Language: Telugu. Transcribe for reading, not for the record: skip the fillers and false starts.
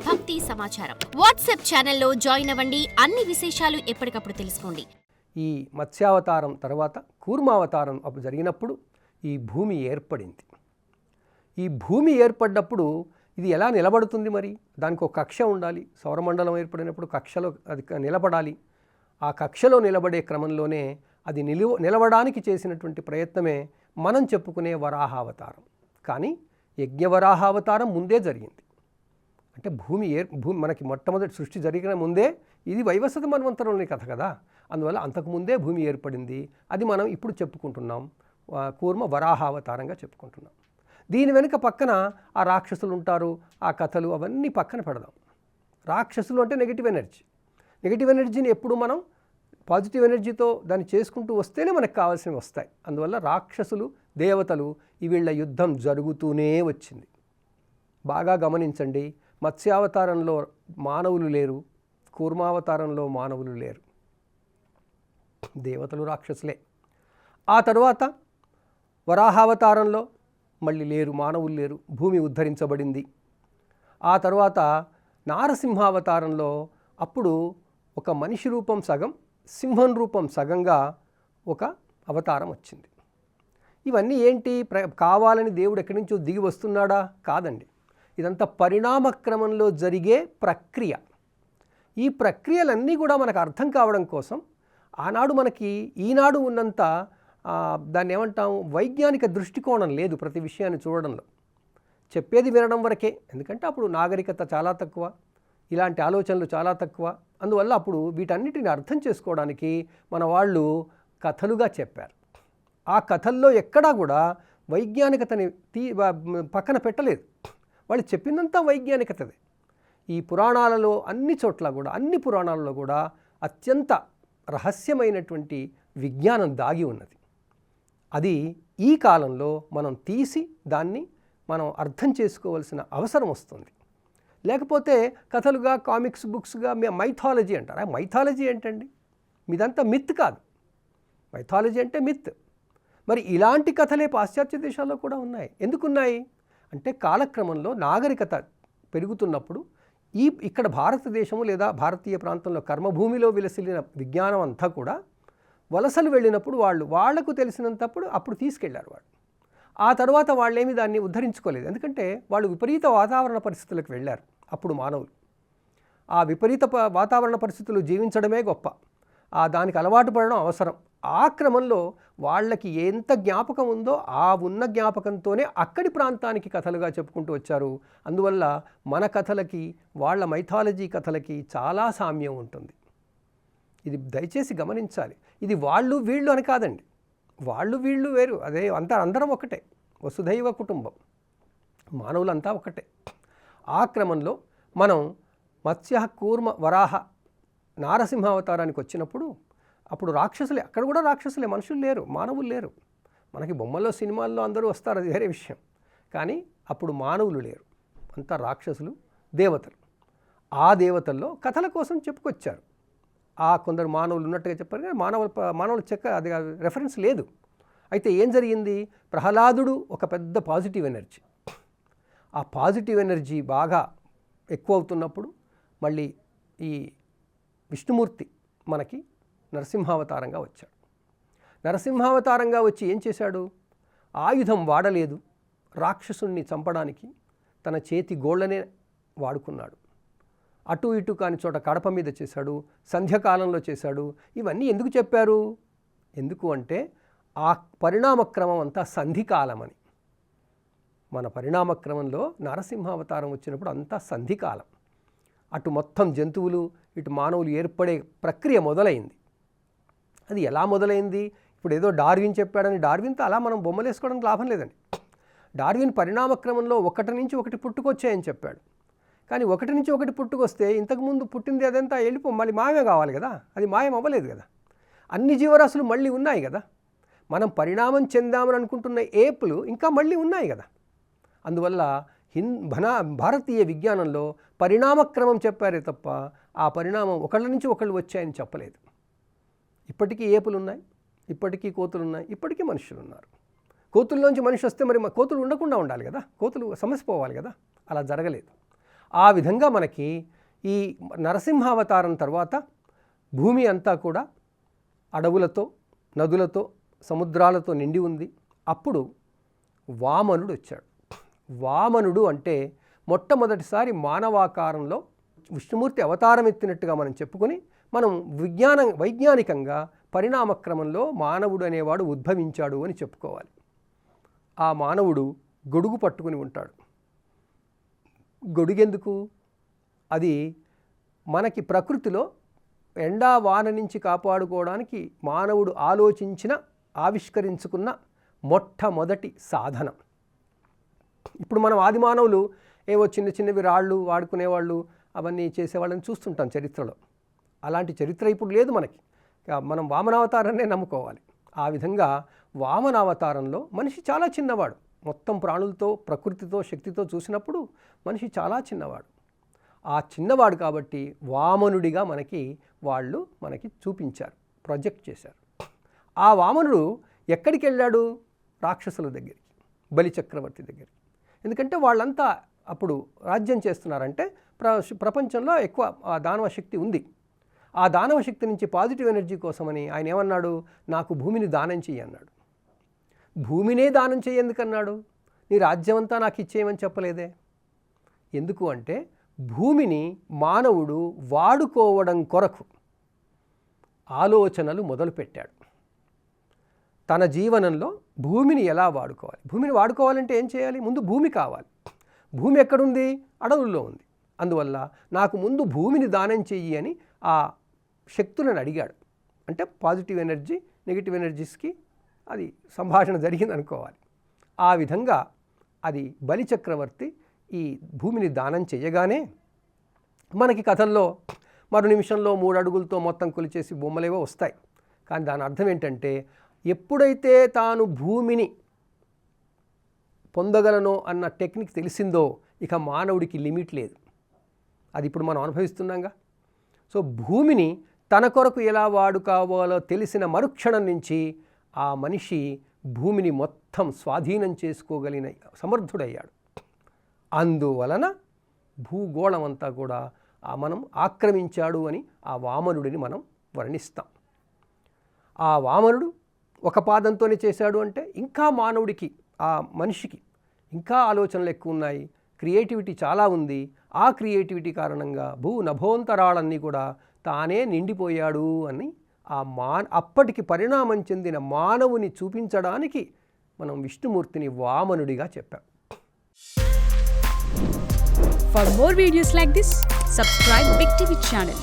భక్తి సమాచారం. వాట్సాప్ ఛానల్లో జాయిన్ అవ్వండి. అన్ని విశేషాలు ఎప్పటికప్పుడు తెలుసుకోండి. ఈ మత్స్యావతారం తర్వాత కూర్మావతారం అప్పుడు జరిగినప్పుడు ఈ భూమి ఏర్పడింది. ఈ భూమి ఏర్పడ్డప్పుడు ఇది ఎలా నిలబడుతుంది? మరి దానికి ఒక కక్ష ఉండాలి. సౌరమండలం ఏర్పడినప్పుడు కక్షలో అది నిలబడాలి. ఆ కక్షలో నిలబడే క్రమంలోనే అది నిలవడానికి చేసినటువంటి ప్రయత్నమే మనం చెప్పుకునే వరాహావతారం. కానీ యజ్ఞవరాహావతారం ముందే జరిగింది. అంటే భూమి మనకి మొట్టమొదటి సృష్టి జరిగిన ముందే ఇది వైవస్వత మన్వంతరంలోని కథ కదా. అందువల్ల అంతకుముందే భూమి ఏర్పడింది. అది మనం ఇప్పుడు చెప్పుకుంటున్నాం, కూర్మ వరాహావతారంగా చెప్పుకుంటున్నాం. దీని వెనుక పక్కన ఆ రాక్షసులు ఉంటారు, ఆ కథలు అవన్నీ పక్కన పెడదాం. రాక్షసులు అంటే నెగిటివ్ ఎనర్జీ. నెగిటివ్ ఎనర్జీని ఎప్పుడు మనం పాజిటివ్ ఎనర్జీతో దాన్ని చేసుకుంటూ వస్తేనే మనకు కావాల్సినవి వస్తాయి. అందువల్ల రాక్షసులు దేవతలు వీళ్ళ యుద్ధం జరుగుతూనే వచ్చింది. బాగా గమనించండి, మత్స్యావతారంలో మానవులు లేరు, కూర్మావతారంలో మానవులు లేరు, దేవతలు రాక్షసులే. ఆ తరువాత వరాహావతారంలో మళ్ళీ లేరు, మానవులు లేరు, భూమి ఉద్ధరించబడింది. ఆ తర్వాత నారసింహావతారంలో అప్పుడు ఒక మనిషి రూపం సగం, సింహం రూపం సగంగా ఒక అవతారం వచ్చింది. ఇవన్నీ ఏంటి? కావాలని దేవుడు ఎక్కడి నుంచో దిగి వస్తున్నాడా? కాదండి. ఇదంతా పరిణామ క్రమంలో జరిగే ప్రక్రియ. ఈ ప్రక్రియలన్నీ కూడా మనకు అర్థం కావడం కోసం ఆనాడు మనకి ఈనాడు ఉన్నంత దాన్ని ఏమంటాం, వైజ్ఞానిక దృష్టికోణం లేదు ప్రతి విషయాన్ని చూడడంలో. చెప్పేది వినడం వరకే. ఎందుకంటే అప్పుడు నాగరికత చాలా తక్కువ, ఇలాంటి ఆలోచనలు చాలా తక్కువ. అందువల్ల అప్పుడు వీటన్నిటిని అర్థం చేసుకోవడానికి మన వాళ్ళు కథలుగా చెప్పారు. ఆ కథల్లో ఎక్కడా కూడా వైజ్ఞానికతని పక్కన పెట్టలేదు. వాళ్ళు చెప్పిందంతా వైజ్ఞానికతదే. ఈ పురాణాలలో అన్ని చోట్ల కూడా, అన్ని పురాణాలలో కూడా అత్యంత రహస్యమైనటువంటి విజ్ఞానం దాగి ఉన్నది. అది ఈ కాలంలో మనం తీసి దాన్ని మనం అర్థం చేసుకోవాల్సిన అవసరం వస్తుంది. లేకపోతే కథలుగా, కామిక్స్ బుక్స్గా మైథాలజీ అంటారు. ఆ మైథాలజీ ఏంటండి? మీదంతా మిత్ కాదు. మైథాలజీ అంటే మిత్. మరి ఇలాంటి కథలే పాశ్చాత్య దేశాల్లో కూడా ఉన్నాయి. ఎందుకున్నాయి అంటే కాలక్రమంలో నాగరికత పెరుగుతున్నప్పుడు ఇక్కడ భారతదేశము లేదా భారతీయ ప్రాంతంలో కర్మభూమిలో విలసిల్లిన విజ్ఞానం అంతా కూడా వలసలు వెళ్ళినప్పుడు వాళ్లకు తెలిసినంతప్పుడు అప్పుడు తీసుకెళ్లారు వాళ్ళు. ఆ తర్వాత వాళ్ళేమి దాన్ని ఉద్ధరించుకోలేదు. ఎందుకంటే వాళ్ళు విపరీత వాతావరణ పరిస్థితులకు వెళ్ళారు. అప్పుడు మానవులు ఆ విపరీత వాతావరణ పరిస్థితులు జీవించడమే గొప్ప, దానికి అలవాటు పడడం అవసరం. ఆ క్రమంలో వాళ్ళకి ఎంత జ్ఞాపకం ఉందో ఆ ఉన్న జ్ఞాపకంతోనే అక్కడి ప్రాంతానికి కథలుగా చెప్పుకుంటూ వచ్చారు. అందువల్ల మన కథలకి వాళ్ళ మైథాలజీ కథలకి చాలా సామ్యం ఉంటుంది. ఇది దయచేసి గమనించాలి. ఇది వాళ్ళు వీళ్ళు అని కాదండి. వాళ్ళు వీళ్ళు వేరు, అదే అందరం ఒకటే, వసుధైవ కుటుంబం, మానవులంతా ఒకటే. ఆ క్రమంలో మనం మత్స్య, కూర్మ, వరాహ, నారసింహావతారానికి వచ్చినప్పుడు అప్పుడు రాక్షసులే. అక్కడ కూడా రాక్షసులే, మనుషులు లేరు, మానవులు లేరు. మనకి బొమ్మల్లో, సినిమాల్లో అందరూ వస్తారు, అది వేరే విషయం. కానీ అప్పుడు మానవులు లేరు, అంతా రాక్షసులు, దేవతలు. ఆ దేవతల్లో కథల కోసం చెప్పుకొచ్చారు. కొందరు మానవులు ఉన్నట్టుగా చెప్పారు, కానీ మానవుల అది రెఫరెన్స్ లేదు. అయితే ఏం జరిగింది? ప్రహ్లాదుడు ఒక పెద్ద పాజిటివ్ ఎనర్జీ. ఆ పాజిటివ్ ఎనర్జీ బాగా ఎక్కువ అవుతున్నప్పుడు మళ్ళీ ఈ విష్ణుమూర్తి మనకి నరసింహావతారంగా వచ్చాడు. నరసింహావతారంగా వచ్చి ఏం చేశాడు? ఆయుధం వాడలేదు, రాక్షసుణ్ణి చంపడానికి తన చేతి గోళ్లనే వాడుకున్నాడు. అటు ఇటు కాని చోట కడప మీద చేశాడు, సంధ్యకాలంలో చేశాడు. ఇవన్నీ ఎందుకు చెప్పారు? ఎందుకు అంటే ఆ పరిణామక్రమం అంతా సంధికాలమని. మన పరిణామక్రమంలో నరసింహావతారం వచ్చినప్పుడు అంతా సంధికాలం. అటు మొత్తం జంతువులు, ఇటు మానవులు ఏర్పడే ప్రక్రియ మొదలైంది. అది ఎలా మొదలైంది? ఇప్పుడు ఏదో డార్విన్ చెప్పాడని డార్విన్తో అలా మనం బొమ్మలు వేసుకోవడానికి లాభం లేదండి. డార్విన్ పరిణామక్రమంలో ఒకటి నుంచి ఒకటి పుట్టుకొచ్చాయని చెప్పాడు. కానీ ఒకటి నుంచి ఒకటి పుట్టుకొస్తే ఇంతకుముందు పుట్టింది అదంతా మళ్ళీ మాయమే కావాలి కదా, అది మాయం అవ్వలేదు కదా. అన్ని జీవరాశులు మళ్ళీ ఉన్నాయి కదా. మనం పరిణామం చెందామని అనుకుంటున్న ఏపులు ఇంకా మళ్ళీ ఉన్నాయి కదా. అందువల్ల భారతీయ విజ్ఞానంలో పరిణామక్రమం చెప్పారే తప్ప ఆ పరిణామం ఒకళ్ళ నుంచి ఒకళ్ళు వచ్చాయని చెప్పలేదు. ఇప్పటికీ ఏపులు ఉన్నాయి, ఇప్పటికీ కోతులు ఉన్నాయి, ఇప్పటికీ మనుషులు ఉన్నారు. కోతుల్లోంచి మనిషి వస్తే మరి కోతులు ఉండకుండా ఉండాలి కదా, కోతులు సమసిపోవాలి కదా. అలా జరగలేదు. ఆ విధంగా మనకి ఈ నరసింహావతారం తర్వాత భూమి అంతా కూడా అడవులతో, నదులతో, సముద్రాలతో నిండి ఉంది. అప్పుడు వామనుడు వచ్చాడు. వామనుడు అంటే మొట్టమొదటిసారి మానవాకారంలో విష్ణుమూర్తి అవతారం ఎత్తినట్టుగా మనం చెప్పుకొని మనం వైజ్ఞానికంగా పరిణామక్రమంలో మానవుడు అనేవాడు ఉద్భవించాడు అని చెప్పుకోవాలి. ఆ మానవుడు గొడుగు పట్టుకుని ఉంటాడు. గొడుగెందుకు? అది మనకి ప్రకృతిలో ఎండా వాన నుంచి కాపాడుకోవడానికి మానవుడు ఆవిష్కరించుకున్న మొట్టమొదటి సాధనం. ఇప్పుడు మనం ఆది మానవులు ఏవో చిన్న చిన్నవి రాళ్ళు వాడుకునేవాళ్ళు, అవన్నీ చేసేవాళ్ళని చూస్తుంటాం చరిత్రలో. అలాంటి చరిత్ర ఇప్పుడు లేదు మనకి. మనం వామనావతారాన్నే నమ్ముకోవాలి. ఆ విధంగా వామనావతారంలో మనిషి చాలా చిన్నవాడు. మొత్తం ప్రాణులతో, ప్రకృతితో, శక్తితో చూసినప్పుడు మనిషి చాలా చిన్నవాడు. ఆ చిన్నవాడు కాబట్టి వామనుడిగా మనకి చూపించారు, ప్రొజెక్ట్ చేశారు. ఆ వామనుడు ఎక్కడికి వెళ్ళాడు? రాక్షసుల దగ్గరికి, బలిచక్రవర్తి దగ్గరికి. ఎందుకంటే వాళ్ళంతా అప్పుడు రాజ్యం చేస్తున్నారంటే ప్రపంచంలో ఎక్కువ దానవ శక్తి ఉంది. ఆ దానవ శక్తి నుంచి పాజిటివ్ ఎనర్జీ కోసమని ఆయన ఏమన్నాడు? నాకు భూమిని దానం చెయ్యి అన్నాడు. భూమినే దానం చెయ్యేందుకన్నాడు? నీ రాజ్యం అంతా నాకు ఇచ్చేయమని చెప్పలేదే. ఎందుకు అంటే భూమిని మానవుడు వాడుకోవడం కొరకు ఆలోచనలు మొదలుపెట్టాడు. తన జీవనంలో భూమిని ఎలా వాడుకోవాలి? భూమిని వాడుకోవాలంటే ఏం చేయాలి? ముందు భూమి కావాలి. భూమి ఎక్కడుంది? అడవుల్లో ఉంది. అందువల్ల నాకు ముందు భూమిని దానం చెయ్యి అని ఆ శక్తులను అడిగాడు. అంటే పాజిటివ్ ఎనర్జీ, నెగిటివ్ ఎనర్జీస్కి అది సంభాషణ జరిగింది అనుకోవాలి. ఆ విధంగా అది బలిచక్రవర్తి ఈ భూమిని దానం చేయగానే మనకి కథల్లో మరో నిమిషంలో 3 అడుగులతో మొత్తం కొలిచేసి బొమ్మలేవో వస్తాయి. కానీ దాని అర్థం ఏంటంటే ఎప్పుడైతే తాను భూమిని పొందగలనో అన్న టెక్నిక్ తెలిసిందో ఇక మానవుడికి లిమిట్ లేదు. అది ఇప్పుడు మనం అనుభవిస్తున్నాంగా. సో భూమిని తన కొరకు ఎలా వాడుకోవాలో తెలిసిన మరుక్షణం నుంచి ఆ మనిషి భూమిని మొత్తం స్వాధీనం చేసుకోగలిగిన సమర్థుడయ్యాడు. అందువలన భూగోళం అంతా కూడా మనం ఆక్రమించాడు అని ఆ వామనుడిని మనం వర్ణిస్తాం. ఆ వామనుడు ఒక పాదంతోనే చేశాడు అంటే ఇంకా మానవుడికి, ఆ మనిషికి ఇంకా ఆలోచనలు ఎక్కువ ఉన్నాయి, క్రియేటివిటీ చాలా ఉంది. ఆ క్రియేటివిటీ కారణంగా నభోంతరాళన్నీ కూడా తానే నిండిపోయాడు అని అప్పటికి పరిణామం చెందిన మానవుని చూపించడానికి మనం విష్ణుమూర్తిని వామనుడిగా చెప్పాం. For more videos like this, subscribe Big TV channel.